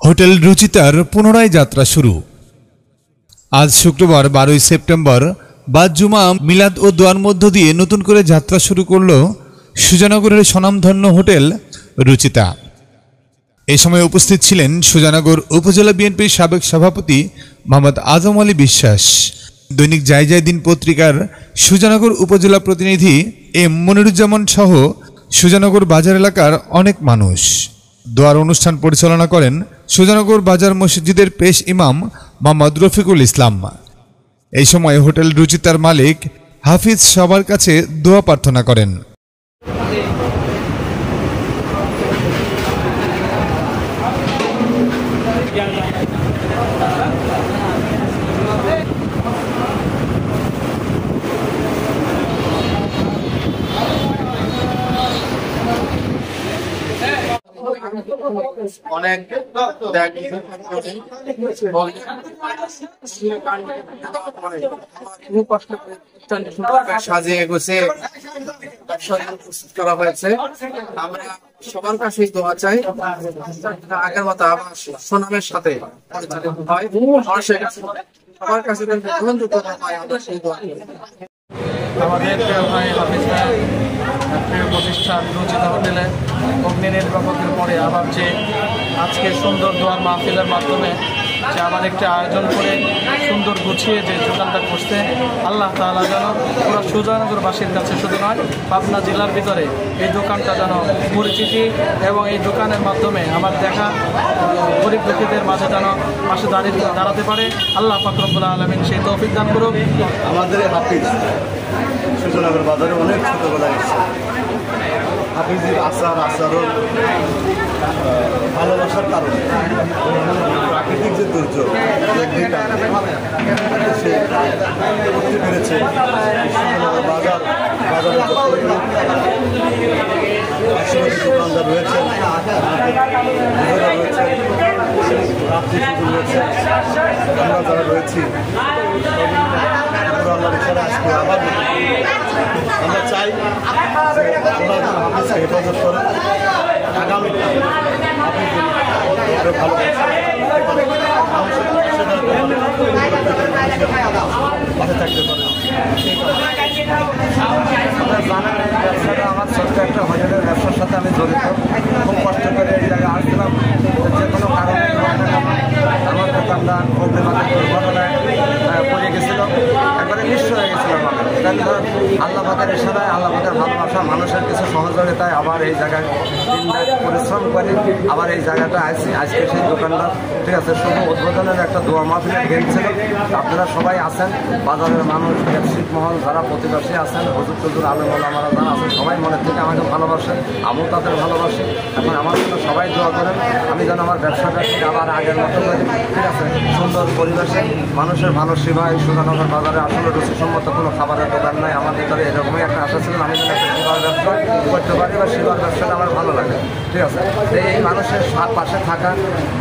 Hotel রুচিতার পুনরায় যাত্রা শুরু। আজ শুক্রবার 12 সেপ্টেম্বর বাদ জুমা মিলাদ ও দোয়ার মধ্য দিয়ে নতুন করে যাত্রা শুরু করল সুজানগরের স্বনামধন্য হোটেল রুচিতা। এই সময় উপস্থিত ছিলেন সুজানগর উপজেলা বিএনপির সাবেক সভাপতি মোহাম্মদ আজম আলী বিশ্বাস, দৈনিক জায়জায় দিন পত্রিকার সুজানগর উপজেলা প্রতিনিধি এম মনিরুজ্জামান সহ সুজানগর বাজার এলাকার অনেক মানুষ। দোয়ার অনুষ্ঠান পরিচালনা করেন সুজানগর বাজার মসজিদের পেশ ইমাম মোহাম্মদ রফিকুল ইসলাম। এই সময় হোটেল রুচিতার মালিক হাফিজ সবার কাছে দোয়া প্রার্থনা করেন। অনেক সাজিয়ে গুছিয়ে করা হয়েছে। আমরা সবার কাছে দোয়া চাই আগের মতো আবার সুনামের সাথে পরিচালিত হয়। সবার কাছে আমাদের প্রিয় প্রতিষ্ঠান রুচিতা হোটেলে অগ্নি নির্বাপকের পরে আবার যে আজকে সুন্দর দোয়ার মাহফিলের মাধ্যমে যে আবার একটি আয়োজন করে সুন্দর গুছিয়ে যে দোকানটা করছে, আল্লাহ তাআলা যেন পুরো সুজানগরবাসীর কাছে শুধু নয় পাবনা জেলার ভিতরে এই দোকানটা যেন পরিচিতি এবং এই দোকানের মাধ্যমে আমার দেখা গরিব দুঃখীদের মাঝে যেন পাশে দাঁড়াতে পারে। আল্লাহ পাক রব্বুল আলামিন সেই তৌফিক দান করুক। আমাদের হাফিজ সুজানগর বাজারে অনেক ছোটবেলা এসেছে। হাফিজের আচারণ ভালোবাসার কারণে প্রাকৃতিক যে দুর্যোগ সে করতে পেরেছে। বাজারে দোকানদার রয়েছেন, রয়েছেন, রাত্রি রয়েছে, আমরা যারা রয়েছি আজকে আবার আমরা চাই হাফিজকে হেফাজত করে আগামী ভালো পাশে থাকতে পারে। ব্যবসাটা আমার ছোট্ট একটা হোটেলের ব্যবসার সাথে আমি জড়িত। খুব কষ্ট করে এই জায়গায় আসছিলাম, যে কোনো কারণে আমার দোকানটা দুর্ঘটনায় পড়ে গেছিল, একবারে নিঃস্ব হয়ে গেছিলাম। আল্লাহ পাকের ইশারায়, আল্লাহ পাকের ভালোবাসা, মানুষের কিছু সহযোগিতায় আবার এই জায়গায় পরিশ্রম করে আবার এই জায়গাটা আসছি। আজকে সেই দোকানটা ঠিক আছে, শুধু উদ্বোধনের একটা দোয়া মাহফিলের গেম ছিল। আপনারা সবাই আছেন, বাজারের মানুষ, ব্যবসায়িক মহল, যারা প্রতিবেশী আছেন, হুজুর টুজুর আলেম ওলামারা যারা আছেন, সবাই মনের থেকে আমাকে ভালোবাসেন, আমিও তাদের ভালোবাসি। এখন আমার জন্য সবাই দোয়া করেন আমি যেন আমার ব্যবসাটা আবার আগের মতো করি, ঠিক আছে, সুন্দর পরিবেশে মানুষের ভালো সেবায়। সুজানগর বাজারে আসলে রুচিসম্মত কোনো খাবারের দোকান নাই। আমার ভিতরে এরকমই একটা আশা ছিল আমি যেন একটা সেবার ব্যবসা করতে পারি বা সেবার ব্যবসাটা আমার ভালো লাগে, ঠিক আছে। এই মানুষের পাশে থাকা,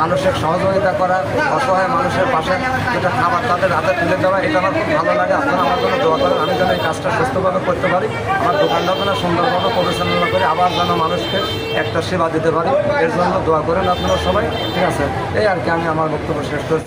মানুষের সহযোগিতা করা, অসহায় মানুষের পাশে যেটা খাবার তাদের হাতে তুলে দেওয়া, এটা আমার খুব ভালো লাগে। আপনারা আমার জন্য দোয়া করেন আমি যেন এই কাজটা সুস্থভাবে করতে পারি, আমার দোকানটা যেন সুন্দরভাবে পরিচালনা করে আবার যেন মানুষকে একটা সেবা দিতে পারি। এর জন্য দোয়া করেন আপনারা সবাই, ঠিক আছে। এই আর কি, আমি আমার বক্তব্য শেষ করছি।